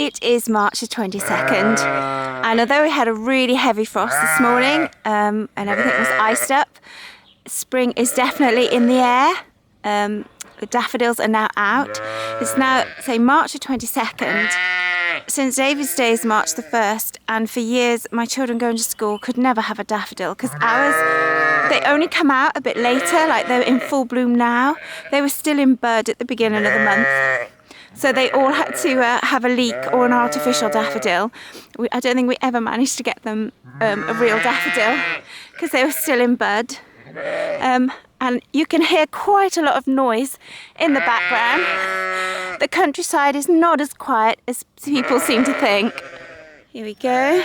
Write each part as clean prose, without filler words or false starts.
It is March the 22nd, and although we had a really heavy frost this morning and everything was iced up, spring is definitely in the air. The daffodils are now out. It's now, say, March the 22nd. St David's Day is March the 1st, and for years my children going to school could never have a daffodil because ours, they only come out a bit later, like they're in full bloom now. They were still in bud at the beginning of the month. So they all had to have a leek or an artificial daffodil. I don't think we ever managed to get them a real daffodil because they were still in bud. And you can hear quite a lot of noise in the background. The countryside is not as quiet as people seem to think. Here we go.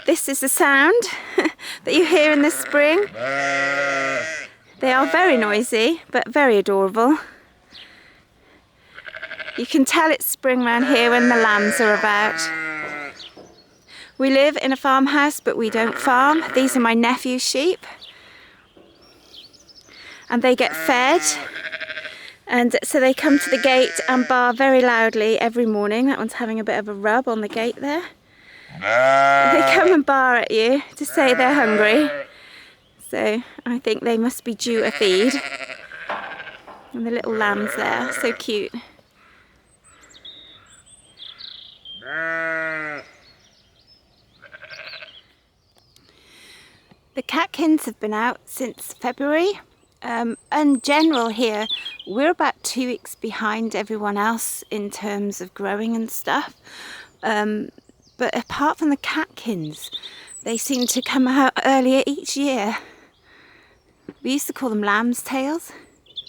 This is the sound that you hear in the spring. They are very noisy, but very adorable. You can tell it's spring around here when the lambs are about. We live in a farmhouse, but we don't farm. These are my nephew's sheep. And they get fed. And so they come to the gate and bar very loudly every morning. That one's having a bit of a rub on the gate there. They come and bar at you to say they're hungry. So I think they must be due a feed. And the little lambs there, so cute. The Catkins have been out since February. In general here, we're about 2 weeks behind everyone else in terms of growing and stuff. But apart from the Catkins, they seem to come out earlier each year. We used to call them lamb's tails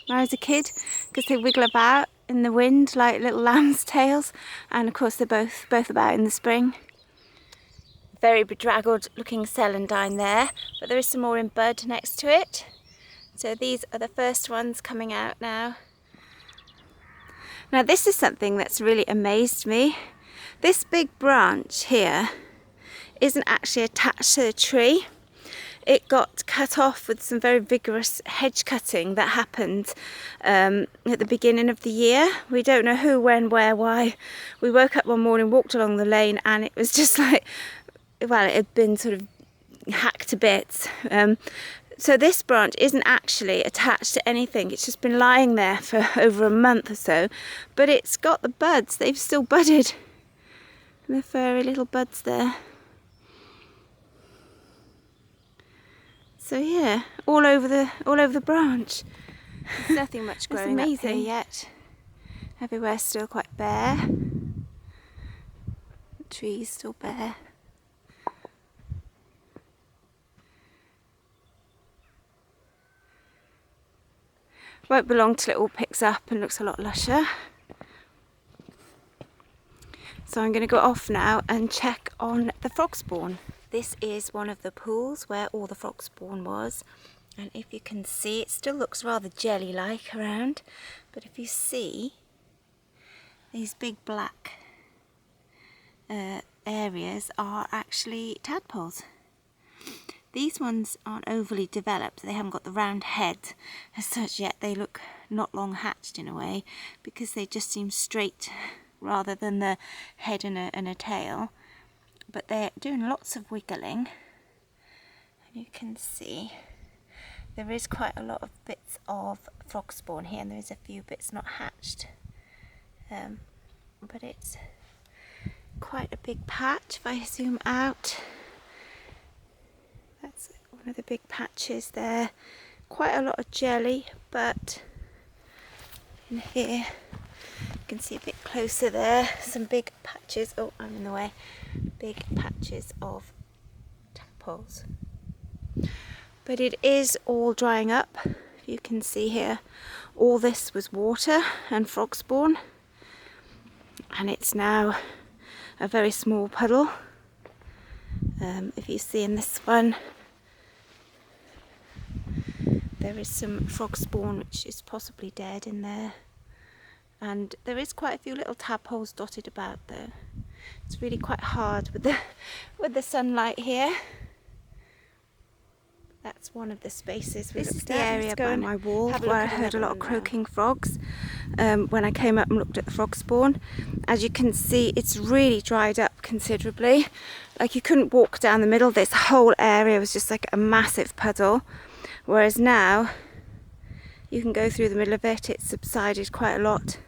when I was a kid because they wiggle about in the wind like little lamb's tails, and of course they're both about in the spring. Very bedraggled looking celandine there, but there is some more in bud next to it. So these are the first ones coming out now. Now this is something that's really amazed me. This big branch here isn't actually attached to the tree. It got cut off with some very vigorous hedge cutting that happened at the beginning of the year. We don't know who, when, where, why. We woke up one morning, walked along the lane, and it was just like, well, it had been sort of hacked to bits. So this branch isn't actually attached to anything. It's just been lying there for over a month or so. But it's got the buds. They've still budded. The furry little buds there. So yeah, all over the branch. There's nothing much growing up here yet. Everywhere's still quite bare. The trees still bare. Won't be long till it all picks up and looks a lot lusher. So I'm going to go off now and check on the frogspawn. This is one of the pools where all the frogspawn was, and if you can see, it still looks rather jelly-like around, but if you see these big black areas are actually tadpoles. These ones aren't overly developed, they haven't got the round head as such yet. They look not long hatched in a way because they just seem straight rather than the head and a tail. But they're doing lots of wiggling, and you can see there is quite a lot of bits of frogspawn here, and there is a few bits not hatched, but it's quite a big patch. If I zoom out, that's one of the big patches there. Quite a lot of jelly, but in here you can see a bit closer there, some big patches. Oh, I'm in the way. Big patches of tadpoles. But it is all drying up. You can see here, all this was water and frogspawn, and it's now a very small puddle. If you see in this one, there is some frogspawn which is possibly dead in there, and there is quite a few little tadpoles dotted about there. It's really quite hard with the sunlight here. That's one of the spaces. This is the area by my wall where I heard a lot of croaking frogs when I came up and looked at the frog spawn. As you can see, it's really dried up considerably. Like, you couldn't walk down the middle. This whole area was just like a massive puddle. Whereas now, you can go through the middle of it. It's subsided quite a lot.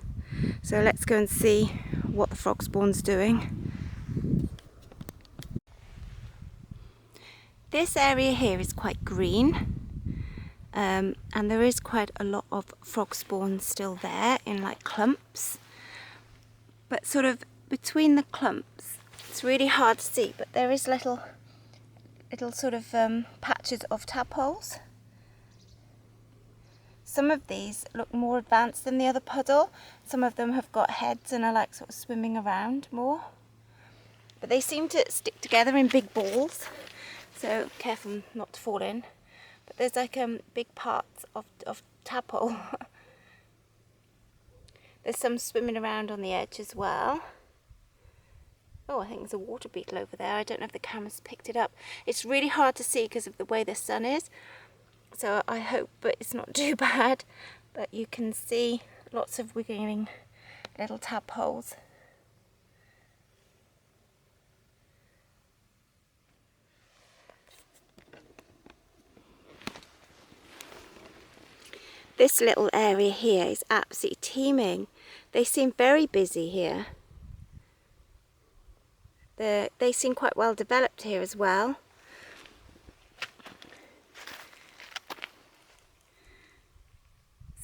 So let's go and see what the frog spawn's doing. This area here is quite green, and there is quite a lot of frog spawn still there in like clumps. But sort of between the clumps, it's really hard to see, but there is little sort of patches of tadpoles. Some of these look more advanced than the other puddle. Some of them have got heads and are like sort of swimming around more. But they seem to stick together in big balls. So careful not to fall in. But there's like big parts of tadpole. There's some swimming around on the edge as well. Oh, I think there's a water beetle over there. I don't know if the camera's picked it up. It's really hard to see because of the way the sun is. So I hope but it's not too bad. But you can see lots of wiggling little tadpoles. This little area here is absolutely teeming. They seem very busy here. They seem quite well developed here as well.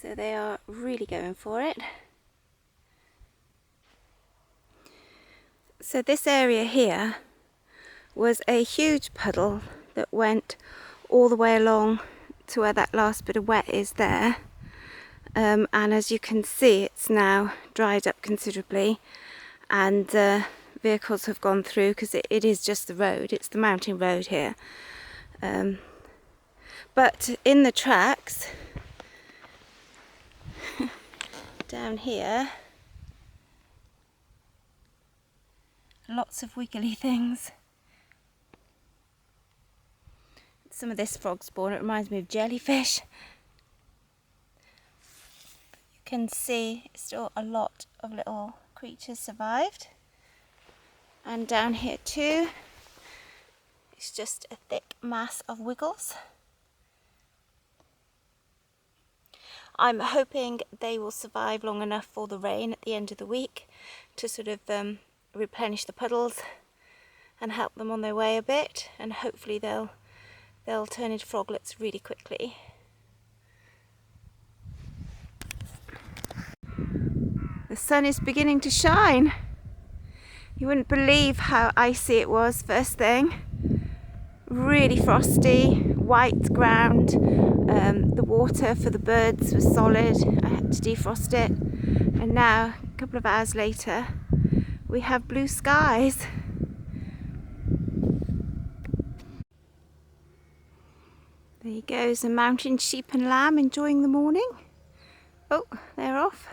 So they are really going for it. So this area here was a huge puddle that went all the way along to where that last bit of wet is there, and as you can see, it's now dried up considerably, and vehicles have gone through because it is just the road. It's the mountain road here, but in the tracks down here, lots of wiggly things. Some of this frog spawn, it reminds me of jellyfish. You can see still a lot of little creatures survived. And down here too, it's just a thick mass of wiggles. I'm hoping they will survive long enough for the rain at the end of the week to sort of replenish the puddles and help them on their way a bit, and hopefully they'll turn into froglets really quickly. The sun is beginning to shine. You wouldn't believe how icy it was first thing. Really frosty, white ground. The water for the birds was solid. I had to defrost it. And now, a couple of hours later, we have blue skies. There you go, some mountain sheep and lamb enjoying the morning. Oh, they're off.